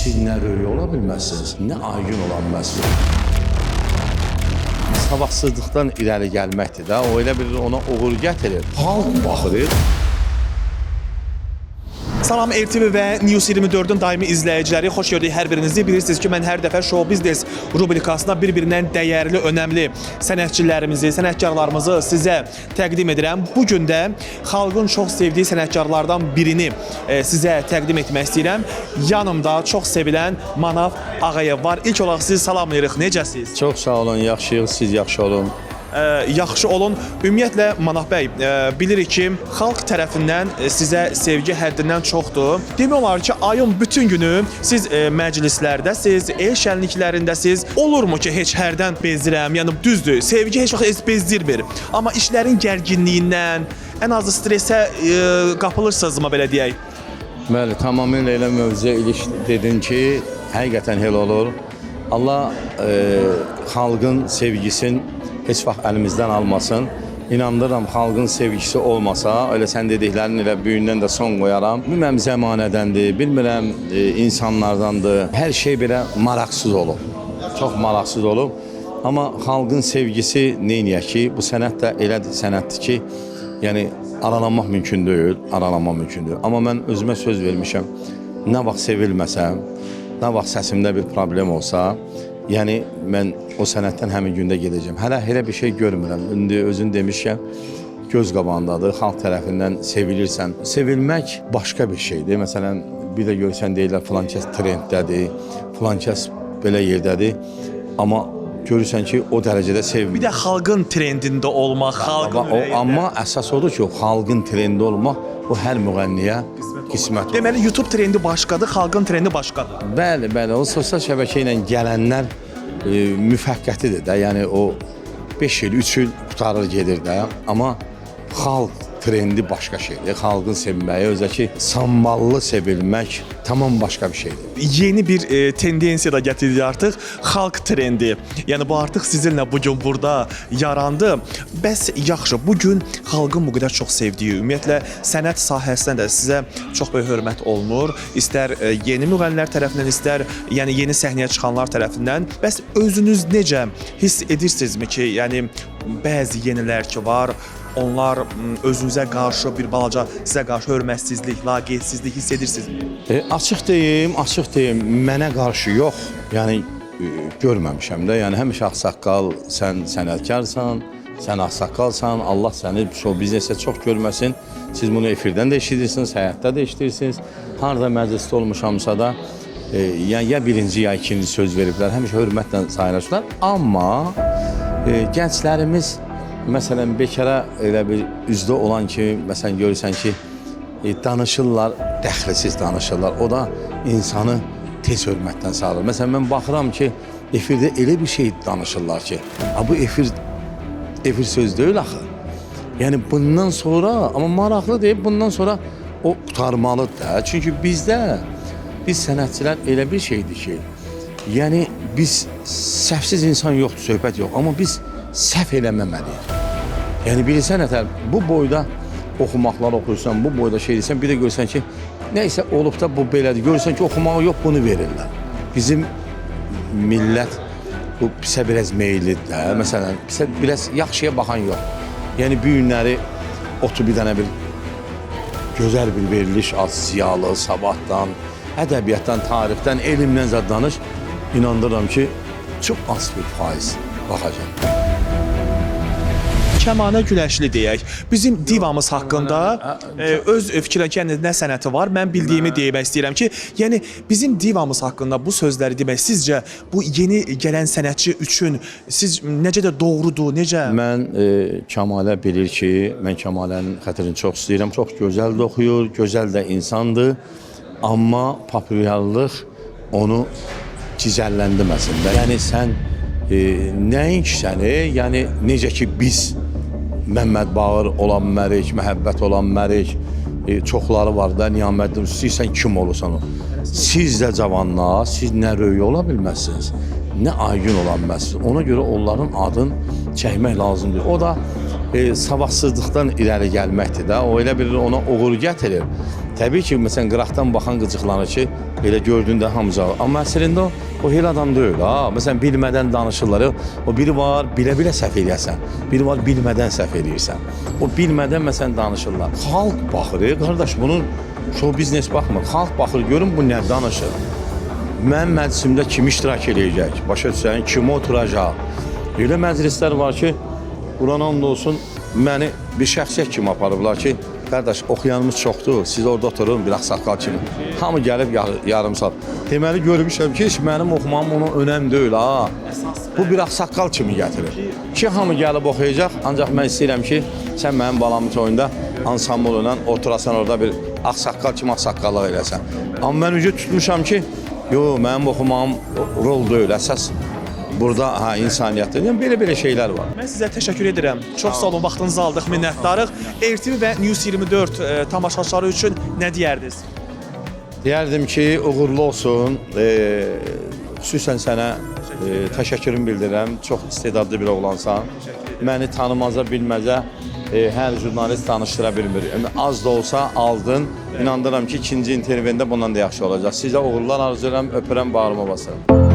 Siz nə röy ola bilməzsiniz, nə aygün olan məhsul. Savadsızlıqdan irəli gəlməkdir də, o elə bir ona uğur gətirir. Xalq baxır. Salam RTV və News 24-ün daimi izləyiciləri, xoş gördük hər birinizi. Bilirsiniz ki, mən hər dəfə Show Business rubrikasına bir-birindən dəyərli, önəmli sənətçilərimizi, sənətkarlarımızı sizə təqdim edirəm. Bugün də xalqın çox sevdiyi sənətkarlardan birini sizə təqdim etmək istəyirəm. Yanımda çox sevilən Manav Ağayev var. İlk olaraq sizi salamlayırıq. Necəsiz? Çox sağ olun, yaxşıyıq, siz yaxşı olun. Yaxşı olun. Ümumiyyətlə Manav bəy, bilirik ki, xalq tərəfindən sizə sevgi həddindən çoxdur. Demək olar ki, ayın bütün günü siz məclislərdəsiz, el şənliklərindəsiz. Olurmu ki, heç hərdən bezdirəm? Yəni düzdür, sevgi heç vaxt bezdirmir. Amma işlərin gərginliyindən, ən azı stresə qapılırsınızmı belə deyək? Bəli, tamamilə elə mövzuya dedin ki, həqiqətən elə olur. Allah xalqın sevgisin heç vaxt əlimizdən almasın. İnandırıram, xalqın sevgisi olmasa, elə sən dediklərin elə büyündən də son qoyaram. Bilmirəm zəmanədəndir, bilmirəm insanlardandır. Hər şey belə maraqsız olub, çox maraqsız olub. Amma xalqın sevgisi neyniyək ki, bu sənət də elə sənətdir ki, yəni aralanmaq mümkün deyil, aralanmaq mümkün deyil. Amma mən özümə söz vermişəm, nə vaxt sevilməsəm, nə vaxt səsimdə bir problem olsa, yəni mən o sənətdən həmin gündə gedəcəm. Hələ elə bir şey görmürəm. İndi özün demişkən göz qabağındadır. Xalq tərəfindən sevilirsən. Sevilmək başqa bir şeydir. Məsələn, bir də görsən deyirlər filan kəs trenddədir, filan kəs belə yerdədir. Amma görürsən ki, o dərəcədə sevmir. Bir də xalqın trendində olmaq, xalqın ürəyində. Amma əsas odur ki, xalqın trendi olmaq bu hər müğənniyə qismət olur. Deməli, YouTube trendi başqadır, xalqın trendi başqadır. Bəli, bəli. O sosial şəbəkə ilə gələnlər müvəqqətidir də. Yəni o 5 il, 3 il qutarır gedir də. Amma xalq trendi başqa şeydir. Xalqın sevməyi, özəki samballı sevilmək tamam başqa bir şeydir. Yeni bir tendensiya da gətirdi artıq, xalq trendi. Yəni bu artıq sizinlə bugün burada yarandı. Bəs yaxşı, bugün xalqın bu qədər çox sevdiyi, ümumiyyətlə sənət sahəsində də sizə çox böyük hörmət olunur. İstər yeni müğənnilər tərəfindən, istər yəni yeni səhnəyə çıxanlar tərəfindən. Bəs özünüz necə hiss edirsinizmi ki, yəni bəzi yenilər ki var, onlar özünüzə qarşı bir balaca sizə qarşı hörmətsizlik, laqeydssizlik hiss edirsinizmi? Açıq deyim, mənə qarşı yox. Yəni görməmişəm də. Yəni həmişə ağsaqqal, sən sənətkarsan, sən ağsaqqalsan, Allah səni show biznesə çox görməsin. Siz bunu efirdən də eşidirsiniz, həyatda da eşidirsiniz. Harada məclisdə olmuşamsa da yəni ya birinci, ya ikinci söz veriblər. Həmişə hörmətlə sayılaşırlar. Amma gənclərimiz məsələn, bekara elə bir üzdə olan kimi, məsələn, görürsən ki, danışırlar, dəxlisiz danışırlar. O da insanı tez hörmətdən sağlar. Məsələn, mən baxıram ki, efirdə elə bir şey danışırlar ki, bu efir söz deyil axı. Yəni, bundan sonra, amma maraqlı deyib, bundan sonra o qutarmalıdır da. Çünki biz sənətçilər elə bir şeydir ki, yəni, biz səhvsiz insan yoxdur, söhbət yox, amma biz səhv eləməməliyik. Yəni bilirsən nətər, bu boyda oxumaqlar oxuyursan, bu boyda şey deyirsən, bir də görürsən ki, nəysə olub da bu belədir. Görürsən ki, oxumağı yox, bunu verirlər. Bizim millət bu pisə biraz meyillidir də. Məsələn, pisə biraz yaxşıya baxan yox. Yəni bu günləri otu bir dənə bir gözəl bir veriliş az, ziyalı, sabahdan, ədəbiyyatdan, tarixdən, elmdən zad danış. İnandırıram ki, çox az bir faiz baxacaq. Kəmanə Güləşli deyək. Bizim divamız haqqında öz fikirləşən nə sənəti var? Mən bildiyimi demək istəyirəm ki, yəni bizim divamız haqqında bu sözləri demək sizcə bu yeni gələn sənətçi üçün siz necə də doğrudur, necə? Mən Kəmalə bilir ki, mən Kəmalənin xətrini çox istəyirəm. Çox gözəl də oxuyur, gözəl də insandır. Amma populyarlıq onu cizəlləndirməsin. Yəni sən nəinki səni, yəni necə ki biz Məmməd Bağır olan Mərik, Məhəbbət olan Mərik, çoxları var da, Niyamətdir, istəyirsən kim olursan o. Siz də cavanlar, siz nə röy ola bilməzsiniz, nə aygün ola bilməzsiniz. Ona görə onların adını çəkmək lazımdır. O da savadsızlıqdan irəli gəlməkdir də, o elə bir ona uğur gətirir. Təbii ki, məsələn, qıraqdan baxan qıcıqlanır ki, elə gördüyündə hamıca. Amma əslində o elə adam deyil. Ha, məsələn, bilmədən danışırlar. O biri var, bilə-bilə səhv eləyəsən. Biri var, bilmədən səhv eləyirsən. O bilmədən məsələn danışırlar. Xalq baxır, qardaş, bunun show biznes baxmır. Xalq baxır, görün bu nə danışır. Mənim məclisimdə kim iştirak eləyəcək? Başa düşsən, kim oturacaq? Elə məclislər var ki, Quran and olsun, məni bir şəxsiyyət kimi aparıblar ki, qardaş, oxuyanımız çoxdur, siz orada oturun, bir ağsaqqal kimi. Hamı gəlib yarım saat. Deməli, görmüşəm ki, mənim oxumam ona önəm deyil, ha. Bu bir ağsaqqal kimi gətirir. Ki, hamı gəlib oxuyacaq, ancaq mən istəyirəm ki, sən mənim balamın toyunda ansambl ilə oturasan orada bir ağsaqqal kimi ağsaqqallıq eləsən. Amma mən ücret tutmuşam ki, mənim oxumam rol deyil, əsas burada insaniyyətdir. Yəni belə şeylər var. Mən sizə təşəkkür edirəm. Çox sağ olun, vaxtınızı aldıq, minnətdarıq. RTV və News 24 tamaşaçıları üçün nə deyərdiniz? Deyərdim ki, uğurlu olsun. Xüsusən sənə təşəkkürümü bildirirəm. Çox istedadlı bir oğlansan. Məni tanımaza, bilməzə hər jurnalist tanışdıra bilmir. Az da olsa aldın. İnandıram ki, ikinci intervyuda bundan da yaxşı olacaq. Sizə uğurlar arzulayıram, öpürəm, bağrıma basıram.